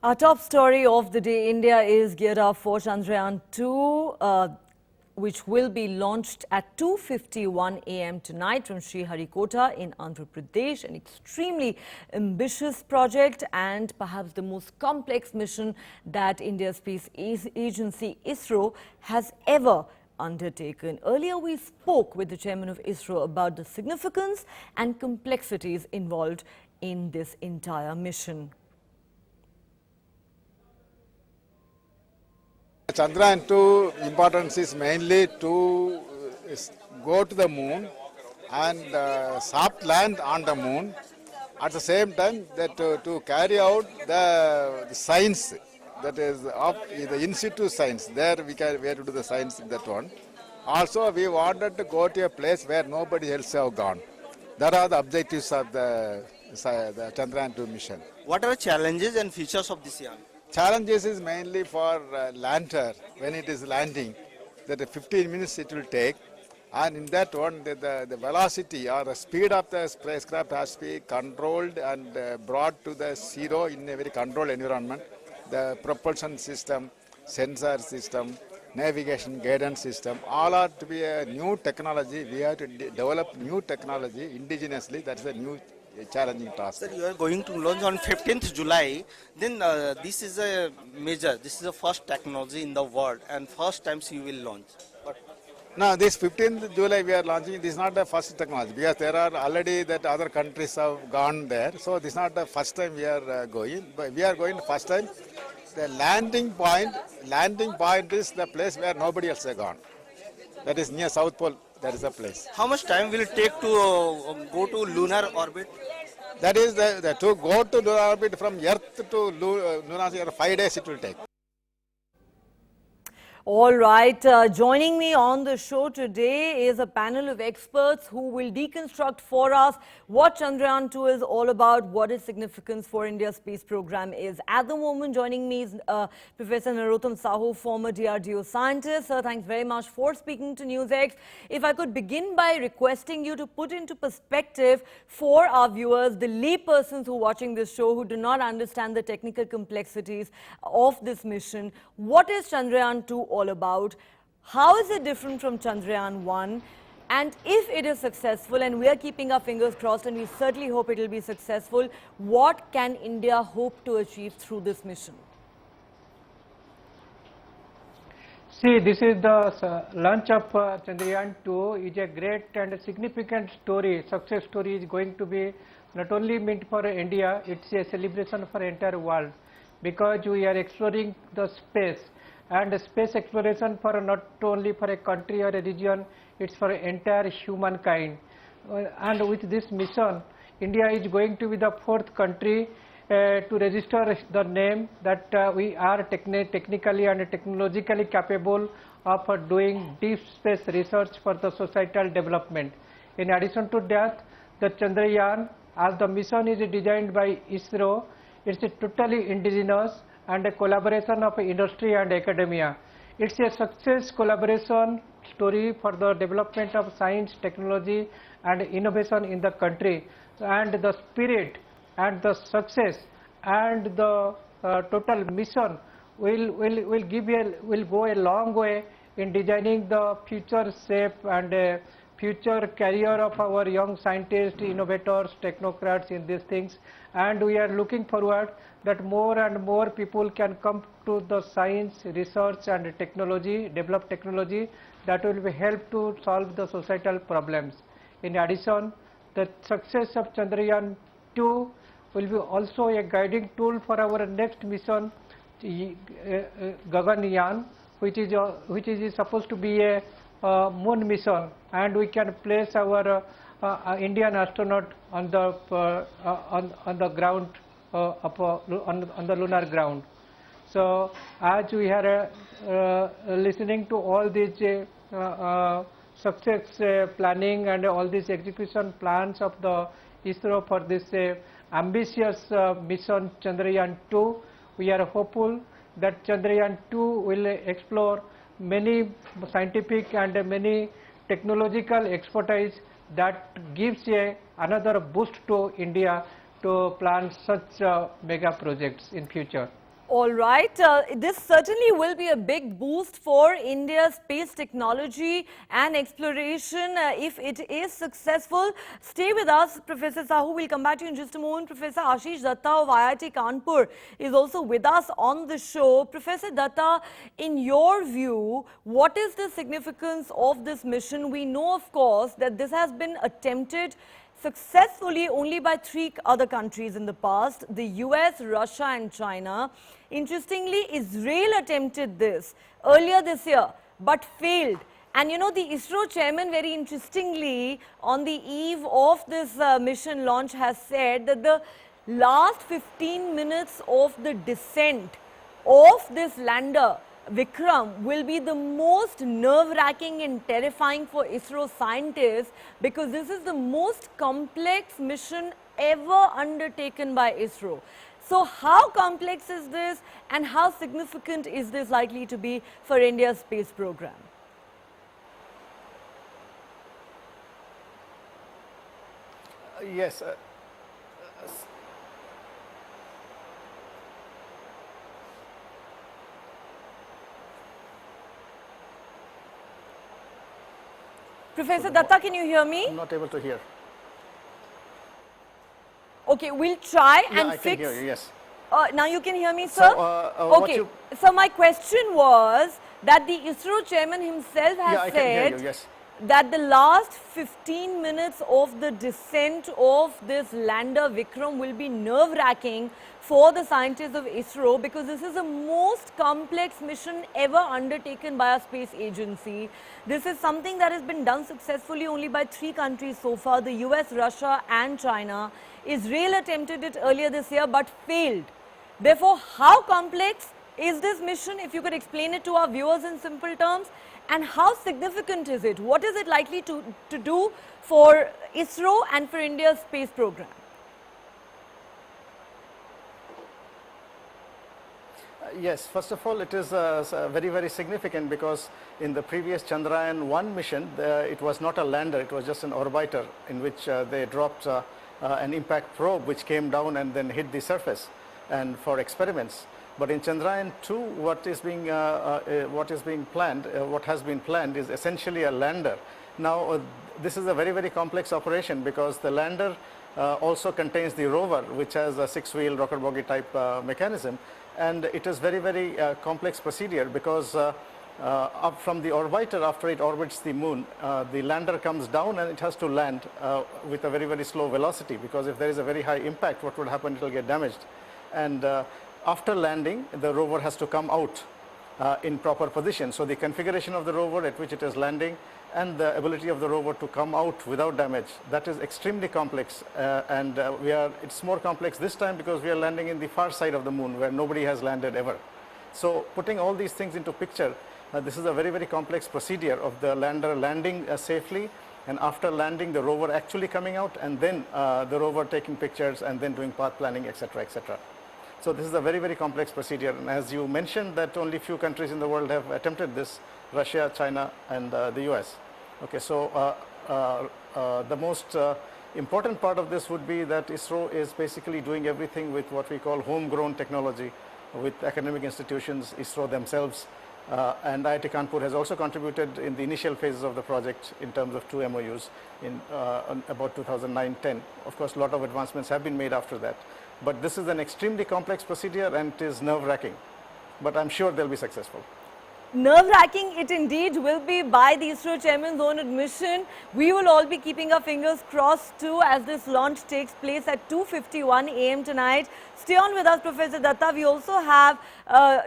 Our top story of the day: India is geared up for Chandrayaan-2, which will be launched at 2:51 a.m. tonight from Sriharikota in Andhra Pradesh. An extremely ambitious project and perhaps the most complex mission that India's space agency ISRO has ever undertaken. Earlier, we spoke with the chairman of ISRO about the significance and complexities involved in this entire mission. Chandrayaan-2 importance is mainly to go to the moon and soft land on the moon. At the same time, that to carry out the science, that is of the in situ science. There we have to do the science in that one. Also, we wanted to go to a place where nobody else have gone. That are the objectives of the Chandrayaan-2 mission. What are the challenges and features of this year? Challenges is mainly for lander when it is landing, that 15 minutes it will take, and in that one the velocity or the speed of the spacecraft has to be controlled and brought to the zero in a very controlled environment. The propulsion system, sensor system, navigation guidance system, all are to be a new technology. We have to develop new technology indigenously. That's a new challenging task. Sir, you are going to launch on 15th July. Then this is a major, this is the first technology in the world and first times you will launch. But now this 15th July we are launching. This is not the first technology because there are already that other countries have gone there. So this is not the first time we are going. But we are going the first time. The landing point is the place where nobody else has gone. That is near South Pole. That is the place. how much time will it take to go to lunar orbit? That is to go to lunar orbit from Earth to lunar 5 days it will take. All right, joining me on the show today is a panel of experts who will deconstruct for us what Chandrayaan-2 is all about, what its significance for India's space program is. At the moment, joining me is Professor Narottam Sahu, former DRDO scientist. Sir, thanks very much for speaking to NewsX. If I could begin by requesting you to put into perspective for our viewers, the laypersons who are watching this show who do not understand the technical complexities of this mission, what is Chandrayaan-2 all about? How is it different from Chandrayaan-1? And if it is successful, and we are keeping our fingers crossed and we certainly hope it will be successful, what can India hope to achieve through this mission? See, this is the launch of Chandrayaan-2 is a great and significant story. Success story is going to be not only meant for India, it's a celebration for entire world, because we are exploring the space. And space exploration for not only for a country or a region, it's for entire humankind. And with this mission, India is going to be the fourth country to register the name that we are technically and technologically capable of doing deep space research for the societal development. In addition to that, the Chandrayaan, as the mission is designed by ISRO, it's totally indigenous and a collaboration of industry and academia. It's a success collaboration story for the development of science, technology and innovation in the country. And the spirit and the success and the total mission will go a long way in designing the future shape and future career of our young scientists, innovators, technocrats in these things. And we are looking forward that more and more people can come to the science, research and technology, develop technology that will be help to solve the societal problems. In addition, the success of Chandrayaan-2 will be also a guiding tool for our next mission, Gaganyaan, which is supposed to be a moon mission, and we can place our Indian astronaut on the ground, on the lunar ground. So as we are listening to all these success planning and all these execution plans of the ISRO for this ambitious mission Chandrayaan-2, we are hopeful that Chandrayaan-2 will explore many scientific and many technological expertise that gives another boost to India to plan such mega projects in future. All right. This certainly will be a big boost for India's space technology and exploration if it is successful. Stay with us, Professor Sahu. We'll come back to you in just a moment. Professor Ashish Datta of IIT Kanpur is also with us on the show. Professor Datta, in your view, what is the significance of this mission? We know, of course, that this has been attempted successfully only by 3 other countries in the past, the US, Russia and China. Interestingly, Israel attempted this earlier this year but failed. And you know, the ISRO chairman, very interestingly, on the eve of this mission launch has said that the last 15 minutes of the descent of this lander Vikram will be the most nerve-wracking and terrifying for ISRO scientists, because this is the most complex mission ever undertaken by ISRO. So how complex is this and how significant is this likely to be for India's space program? Yes. Professor Datta, can you hear me? I'm not able to hear. Okay, we'll try and I fix. can hear you, yes. Now you can hear me, sir? Okay, so my question was that the ISRO chairman himself has said that the last 15 minutes of the descent of this lander Vikram will be nerve-wracking for the scientists of ISRO, because this is the most complex mission ever undertaken by a space agency. This is something that has been done successfully only by 3 countries so far, the US, Russia and China. Israel attempted it earlier this year but failed. Therefore, how complex is this mission, if you could explain it to our viewers in simple terms, and how significant is it? What is it likely to do for ISRO and for India's space program? Yes, first of all, it is very, very significant, because in the previous Chandrayaan-1 mission, it was not a lander, it was just an orbiter in which they dropped an impact probe which came down and then hit the surface and for experiments. But in Chandrayaan-2, what has been planned is essentially a lander. Now, this is a very, very complex operation, because the lander also contains the rover, which has a 6-wheel rocket bogie type mechanism, and it is very, very complex procedure, because up from the orbiter, after it orbits the moon, the lander comes down and it has to land with a very, very slow velocity, because if there is a very high impact, what would happen? It will get damaged. And after landing, the rover has to come out in proper position. So the configuration of the rover at which it is landing and the ability of the rover to come out without damage, that is extremely complex. It's more complex this time because we are landing in the far side of the moon where nobody has landed ever. So putting all these things into picture, this is a very, very complex procedure of the lander landing safely, and after landing the rover actually coming out, and then the rover taking pictures and then doing path planning, etc., etc. So this is a very, very complex procedure, and as you mentioned that only few countries in the world have attempted this, Russia, China and the US. Okay, so the most important part of this would be that ISRO is basically doing everything with what we call homegrown technology with academic institutions, ISRO themselves, and IIT Kanpur has also contributed in the initial phases of the project in terms of 2 MOUs in about 2009-10. Of course, a lot of advancements have been made after that. But this is an extremely complex procedure and it is nerve-wracking. But I'm sure they'll be successful. Nerve-wracking it indeed will be by the ISRO chairman's own admission. We will all be keeping our fingers crossed too as this launch takes place at 2:51 a.m. tonight. Stay on with us, Professor Datta. We also have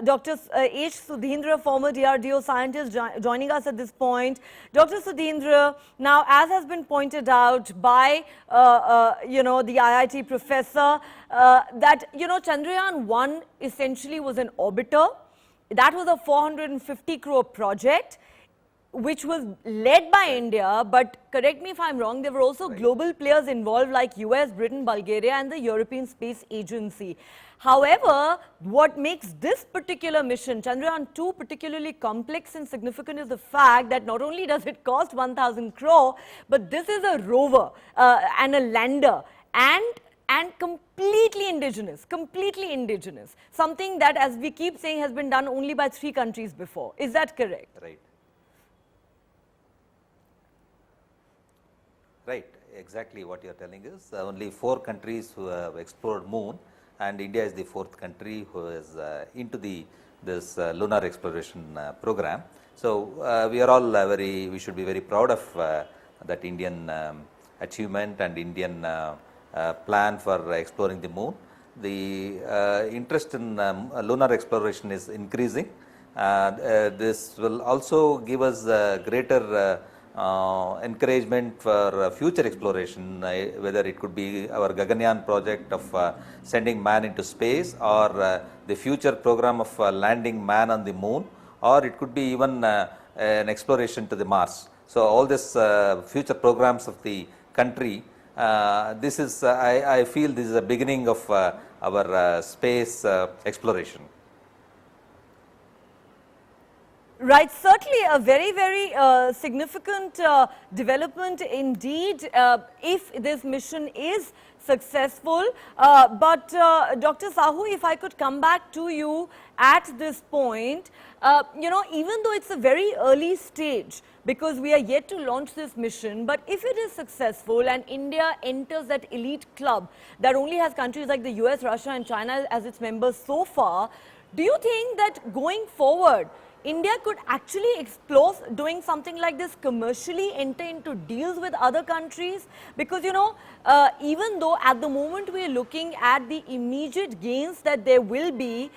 Dr. H. Sudhindra, former DRDO scientist, joining us at this point. Dr. Sudhindra, now as has been pointed out by the IIT professor, that Chandrayaan-1 essentially was an orbiter. That was a 450 crore project which was led by India, but correct me if I'm wrong, there were also global players involved like US, Britain, Bulgaria and the European Space Agency. However, what makes this particular mission, Chandrayaan-2, particularly complex and significant is the fact that not only does it cost 1,000 crore, but this is a rover and a lander. And and completely indigenous, something that, as we keep saying, has been done only by 3 countries before. Is that correct? Right. Right, exactly what you are telling is only 4 countries who have explored moon, and India is the 4th country who is into this lunar exploration program. So we are all we should be very proud of that Indian achievement and Indian plan for exploring the moon. The interest in lunar exploration is increasing. This will also give us greater encouragement for future exploration, whether it could be our Gaganyaan project of sending man into space, or the future program of landing man on the moon, or it could be even an exploration to the Mars. So all this future programs of the country, this is I feel this is a beginning of our space exploration. Right, certainly a very, very significant development indeed if this mission is successful. But Dr. Sahu, if I could come back to you at this point, you know, even though it's a very early stage, because we are yet to launch this mission, but if it is successful and India enters that elite club that only has countries like the US, Russia and China as its members so far, do you think that going forward, India could actually explore doing something like this commercially, enter into deals with other countries? Because, you know, even though at the moment we are looking at the immediate gains that there will be,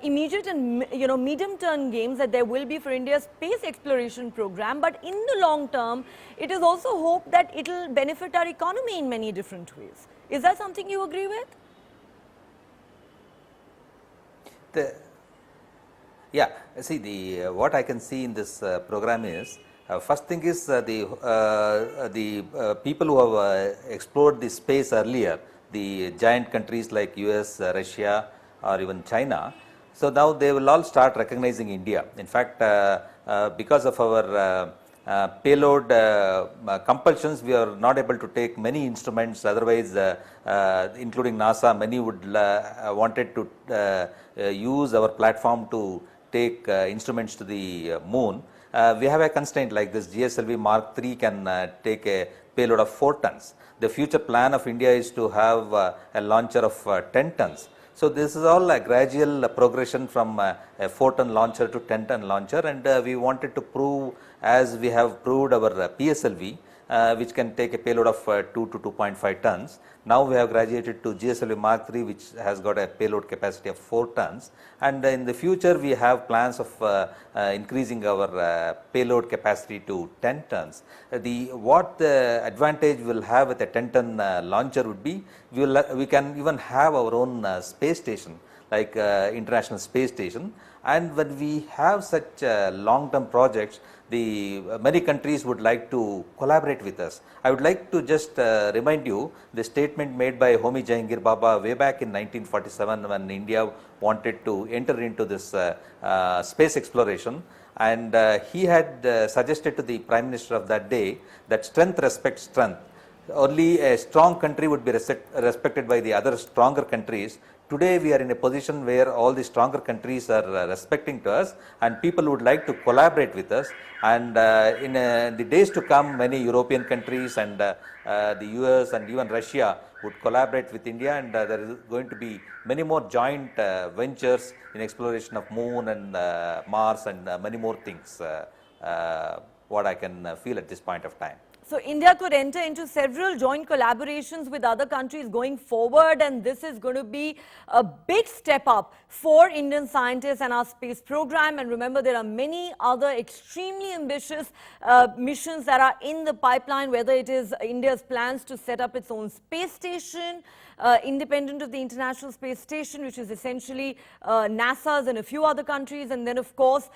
immediate and, you know, medium-term gains that there will be for India's space exploration program, but in the long term, it is also hoped that it will benefit our economy in many different ways. Is that something you agree with? Yeah, see, the what I can see in this program is first thing is the people who have explored the space earlier, the giant countries like US, Russia or even China. So now they will all start recognizing India. In fact, because of our payload compulsions, we are not able to take many instruments. Otherwise, including NASA, many would wanted to use our platform to take instruments to the moon. We have a constraint like this. GSLV Mark III can take a payload of 4 tons. The future plan of India is to have a launcher of 10 tons. So this is all a gradual progression from a 4-ton launcher to 10-ton launcher, and we wanted to prove, as we have proved our PSLV, which can take a payload of 2 to 2.5 tons. Now we have graduated to GSLV Mark III, which has got a payload capacity of 4 tons. And in the future, we have plans of increasing our payload capacity to 10 tons. What the advantage we'll have with a 10-ton launcher would be, we can even have our own space station, like International Space Station. And when we have such long-term projects, many countries would like to collaborate with us. I would like to just remind you the statement made by Homi Jahangir Baba way back in 1947 when India wanted to enter into this space exploration. And he had suggested to the Prime Minister of that day that strength respects strength. Only a strong country would be respected by the other stronger countries. Today we are in a position where all the stronger countries are respecting to us, and people would like to collaborate with us. And in the days to come, many European countries and the US and even Russia would collaborate with India, and there is going to be many more joint ventures in exploration of moon and Mars and many more things, what I can feel at this point of time. So India could enter into several joint collaborations with other countries going forward, and this is going to be a big step up for Indian scientists and our space program. And remember, there are many other extremely ambitious missions that are in the pipeline, whether it is India's plans to set up its own space station, independent of the International Space Station, which is essentially NASA's and a few other countries, and then of course,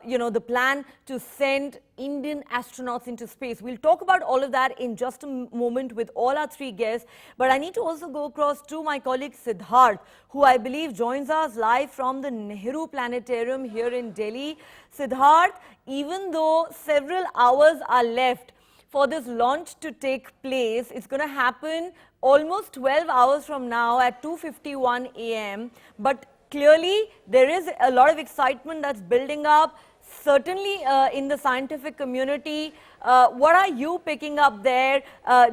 you know, the plan to send Indian astronauts into space. We'll talk about all of that in just a moment with all our 3 guests, but I need to also go across to my colleague Siddharth, who I believe joins us live from the Nehru Planetarium here in Delhi. Siddharth, even though several hours are left for this launch to take place. It's going to happen almost 12 hours from now at 2:51 a.m. But clearly, there is a lot of excitement that's building up, certainly in the scientific community. What are you picking up there?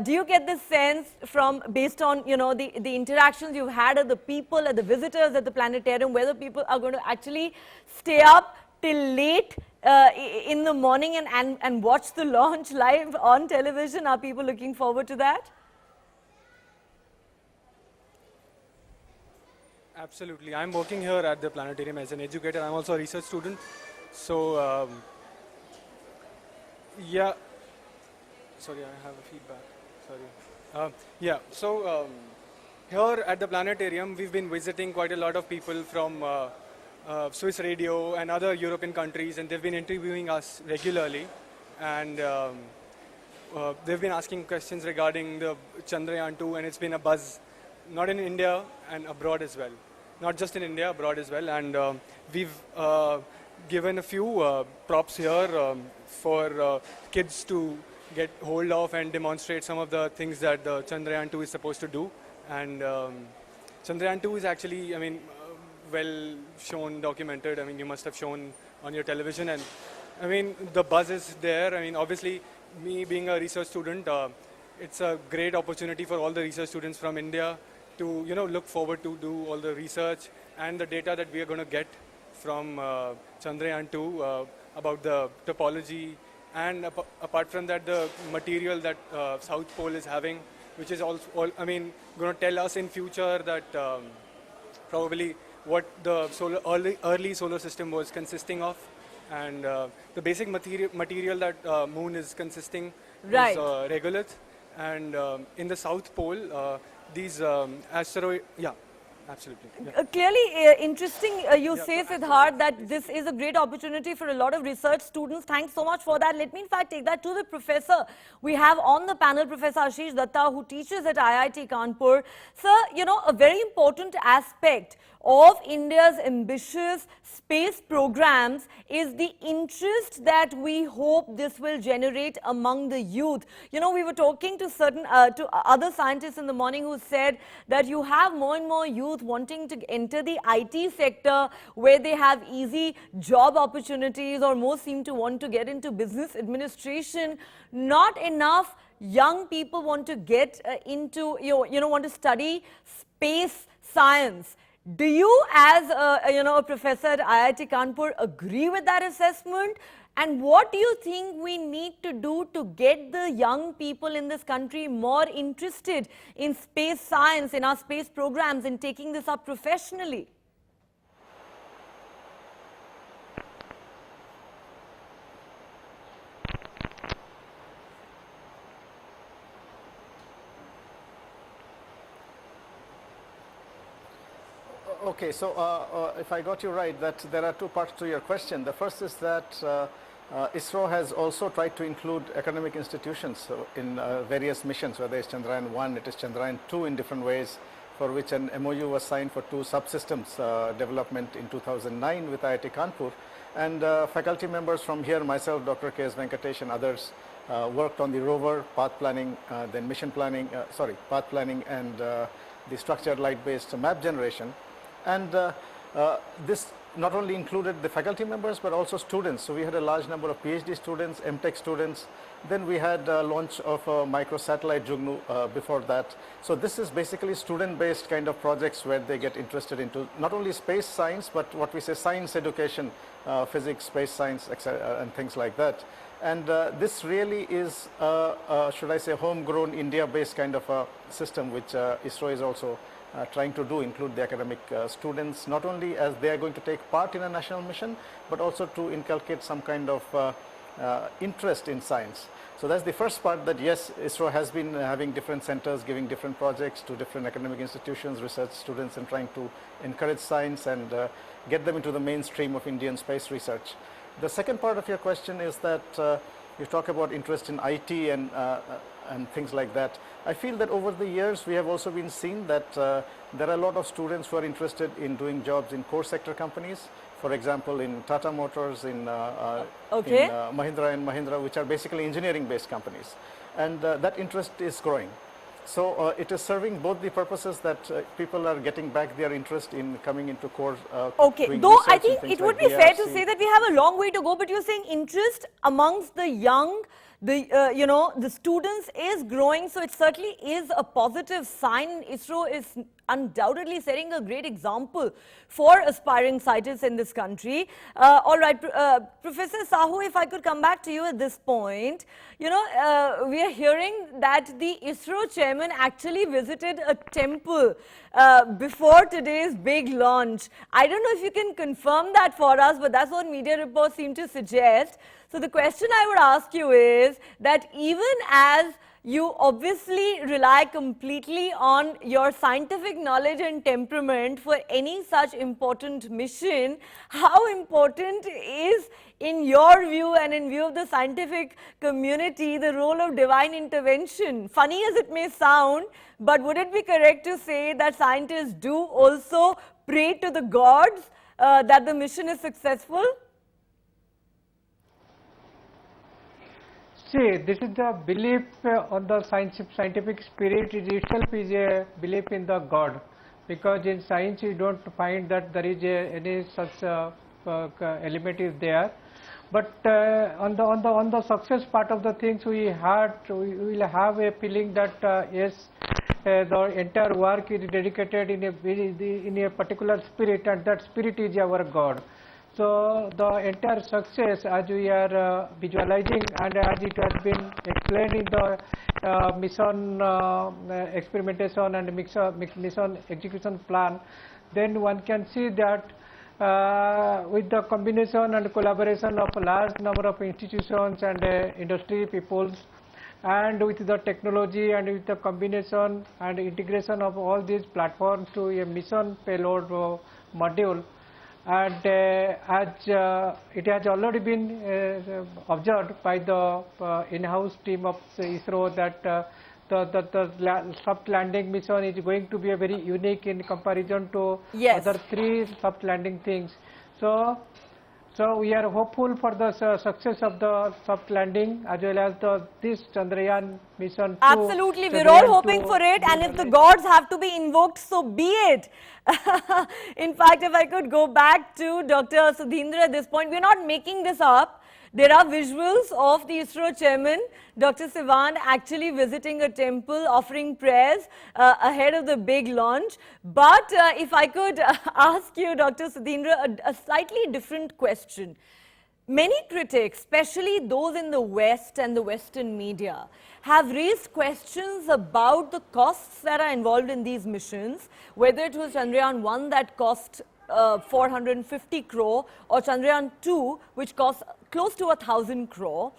Do you get the sense from, based on, you know, the interactions you've had at the people, at the visitors at the planetarium, whether people are going to actually stay up till late in the morning and watch the launch live on television? Are people looking forward to that? Absolutely. I'm working here at the planetarium as an educator. I'm also a research student. So, yeah. Sorry, I have a feedback. Sorry. Yeah. So, here at the planetarium, we've been visiting quite a lot of people from Swiss radio and other European countries, and they've been interviewing us regularly. And they've been asking questions regarding the Chandrayaan-2, and it's been a buzz, not in India and abroad as well. Not just in India, abroad as well. And we've given a few props here for kids to get hold of and demonstrate some of the things that the Chandrayaan-2 is supposed to do. And Chandrayaan-2 is actually, I mean, well shown, documented. I mean, you must have shown on your television. And I mean, the buzz is there. I mean, obviously, me being a research student, it's a great opportunity for all the research students from India to, you know, look forward to do all the research and the data that we are going to get from Chandrayaan-2 about the topology, and apart from that, the material that South Pole is having, which is also, I mean, going to tell us in future that probably what the early solar system was consisting of, and the basic material that Moon is consisting is regolith, and in the South Pole, these asteroid, yeah. Absolutely. Yeah. Clearly interesting, you say, Siddharth, that this is a great opportunity for a lot of research students. Thanks so much for that. Let me in fact take that to the professor. We have on the panel Professor Ashish Datta, who teaches at IIT Kanpur. Sir, you know, a very important aspect of India's ambitious space programs is the interest that we hope this will generate among the youth. You know, we were talking to to other scientists in the morning who said that you have more and more youth wanting to enter the IT sector, where they have easy job opportunities, or most seem to want to get into business administration. Not enough young people want to get into, want to study space science. Do you, as a professor at IIT Kanpur, agree with that assessment? And what do you think we need to do to get the young people in this country more interested in space science, in our space programs, in taking this up professionally? Okay, so if I got you right, that there are two parts to your question. The first is that ISRO has also tried to include academic institutions in various missions, whether it's Chandrayaan-1, it is Chandrayaan-2 in different ways, for which an MOU was signed for two subsystems development in 2009 with IIT Kanpur. And faculty members from here, myself, Dr. K.S. Venkatesh and others, worked on the rover, path planning, then mission planning, path planning and the structured light-based map generation. And this not only included the faculty members, but also students. So we had a large number of PhD students, MTech students. Then we had launch of a microsatellite Jugnu before that. So this is basically student-based kind of projects where they get interested into not only space science, but what we say science education, physics, space science, etc., and things like that. And this really is, should I say, homegrown India-based kind of a system, which ISRO is also trying to do, include the academic students, not only as they are going to take part in a national mission, but also to inculcate some kind of interest in science. So that's the first part, that yes, ISRO has been having different centers, giving different projects to different academic institutions, research students, and trying to encourage science and get them into the mainstream of Indian space research. The second part of your question is that You talk about interest in IT and things like that. I feel that over the years we have also been seeing that there are a lot of students who are interested in doing jobs in core sector companies. For example, in Tata Motors, in Mahindra and Mahindra, which are basically engineering-based companies, and that interest is growing. So it is serving both the purposes that people are getting back their interest in coming into core. Okay, though I think it would be fair to say that we have a long way to go, but you're saying interest amongst the young, the students is growing, so it certainly is a positive sign. ISRO is undoubtedly setting a great example for aspiring scientists in this country. All right, Professor Sahu, if I could come back to you at this point, we are hearing that the ISRO chairman actually visited a temple before today's big launch. I don't know if you can confirm that for us, but that's what media reports seem to suggest. So the question I would ask you is that even as you obviously rely completely on your scientific knowledge and temperament for any such important mission, how important is, in your view and in view of the scientific community, the role of divine intervention? Funny as it may sound, but would it be correct to say that scientists do also pray to the gods that the mission is successful? See, this is the belief on the scientific spirit. It itself is a belief in the God, because in science you don't find that there is any such element is there. But on the success part of the things, we will have a feeling that yes, the entire work is dedicated in a particular spirit, and that spirit is our God. So the entire success, as we are visualizing and as it has been explained in the mission experimentation and mission execution plan, then one can see that with the combination and collaboration of a large number of institutions and industry peoples, and with the technology and with the combination and integration of all these platforms to a mission payload module, and as it has already been observed by the in-house team of ISRO that the soft landing mission is going to be a very unique in comparison to other three soft landing things. So we are hopeful for the success of the soft landing as well as this Chandrayaan mission 2. Absolutely, we're all hoping for it, and if the gods have to be invoked, so be it. In fact, if I could go back to Dr. Sudhindra at this point, we're not making this up. There are visuals of the ISRO chairman, Dr. Sivan, actually visiting a temple, offering prayers ahead of the big launch. But if I could ask you, Dr. Sudhindra, a slightly different question. Many critics, especially those in the West and the Western media, have raised questions about the costs that are involved in these missions, whether it was Chandrayaan-1 that cost 450 crore or Chandrayaan-2 which cost close to 1,000 crore.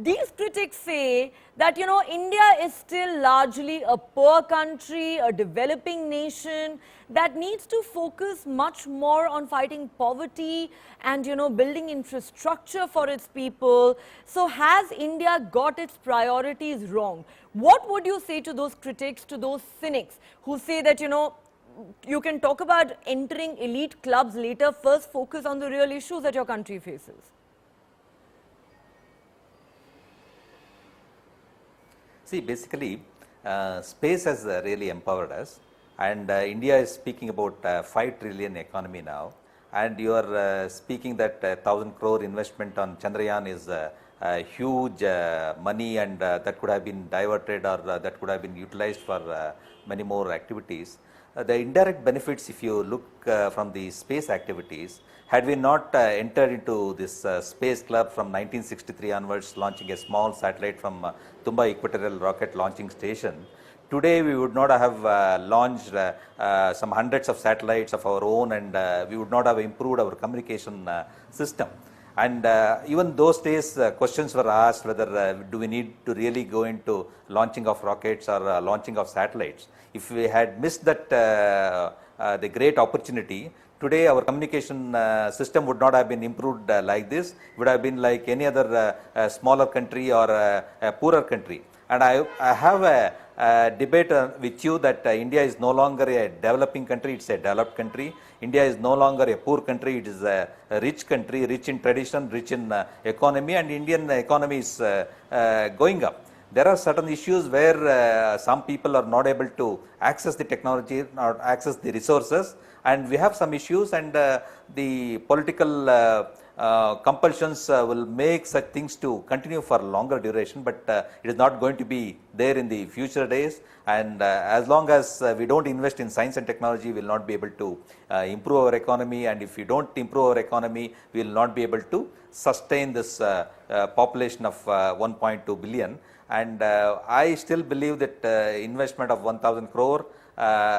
These critics say that, India is still largely a poor country, a developing nation that needs to focus much more on fighting poverty and, building infrastructure for its people. So has India got its priorities wrong? What would you say to those critics, to those cynics who say that, you can talk about entering elite clubs later, first focus on the real issues that your country faces? See, basically, space has really empowered us, and India is speaking about 5 trillion economy now, and you are speaking that 1,000 crore investment on Chandrayaan is huge money, and that could have been diverted or that could have been utilized for many more activities. The indirect benefits, if you look from the space activities, had we not entered into this space club from 1963 onwards, launching a small satellite from Tumba Equatorial Rocket Launching Station, today we would not have launched some hundreds of satellites of our own, and we would not have improved our communication system. And even those days, questions were asked whether do we need to really go into launching of rockets or launching of satellites. If we had missed that the great opportunity, today our communication system would not have been improved like this. It would have been like any other smaller country or a poorer country. And I have a debate with you that India is no longer a developing country, it's a developed country. India is no longer a poor country, it is a rich country, rich in tradition, rich in economy, and Indian economy is going up. There are certain issues where some people are not able to access the technology, not access the resources, and we have some issues, and the political compulsions will make such things to continue for longer duration, but it is not going to be there in the future days. And as long as we don't invest in science and technology, we will not be able to improve our economy, and if we don't improve our economy, we will not be able to sustain this population of 1.2 billion. And I still believe that investment of 1,000 crore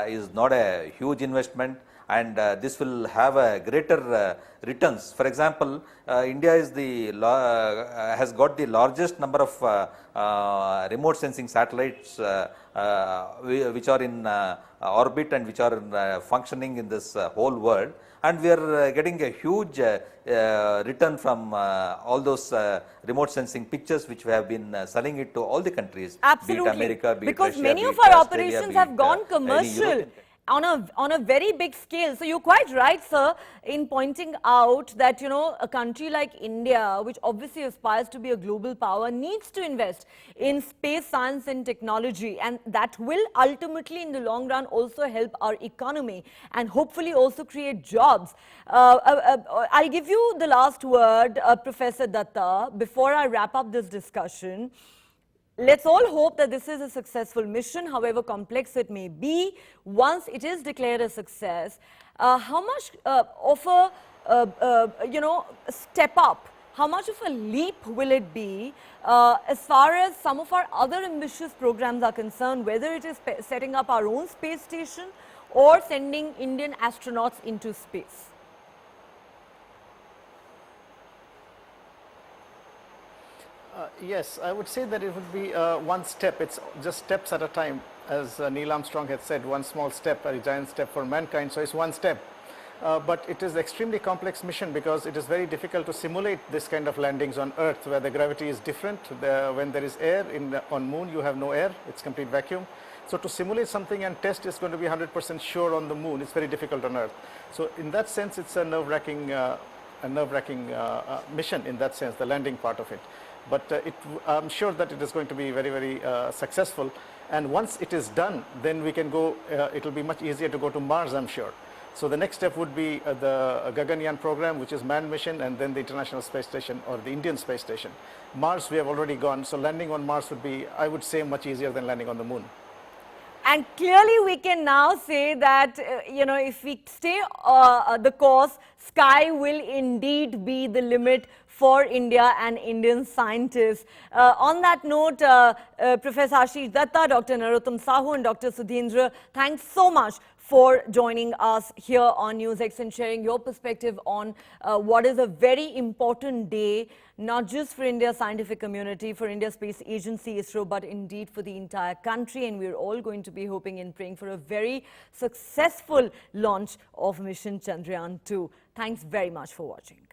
is not a huge investment, and this will have a greater returns. For example, India is has got the largest number of remote sensing satellites which are in orbit and which are functioning in this whole world, and we are getting a huge return from all those remote sensing pictures which we have been selling it to all the countries. Absolutely. Be it America, be because it Russia, many be of it our Australia, operations be have it, gone any commercial European on a very big scale. So you're quite right, sir, in pointing out that, you know, a country like India, which obviously aspires to be a global power, needs to invest in space science and technology, and that will ultimately in the long run also help our economy and hopefully also create jobs. I'll give you the last word, Professor Datta, before I wrap up this discussion. Let's all hope that this is a successful mission, however complex it may be. Once it is declared a success, how much of a step up, how much of a leap will it be as far as some of our other ambitious programs are concerned, whether it is setting up our own space station or sending Indian astronauts into space? Yes, I would say that it would be one step. It's just steps at a time. As Neil Armstrong had said, one small step, a giant step for mankind. So it's one step. But it is extremely complex mission because it is very difficult to simulate this kind of landings on Earth where the gravity is different. When there is air, on Moon you have no air, it's complete vacuum. So to simulate something and test is going to be 100% sure on the Moon. It's very difficult on Earth. So in that sense, it's a nerve-wracking mission in that sense, the landing part of it. But I'm sure that it is going to be very, very successful. And once it is done, then we can go, it will be much easier to go to Mars, I'm sure. So the next step would be the Gaganyaan program, which is manned mission, and then the International Space Station or the Indian Space Station. Mars, we have already gone. So landing on Mars would be, I would say, much easier than landing on the Moon. And clearly we can now say that, if we stay the course, sky will indeed be the limit for India and Indian scientists. On that note, Professor Ashish Datta, Dr. Narottam Sahu and Dr. Sudhindra, thanks so much for joining us here on NewsX and sharing your perspective on what is a very important day, not just for India's scientific community, for India's Space Agency, ISRO, but indeed for the entire country. And we're all going to be hoping and praying for a very successful launch of mission Chandrayaan-2. Thanks very much for watching.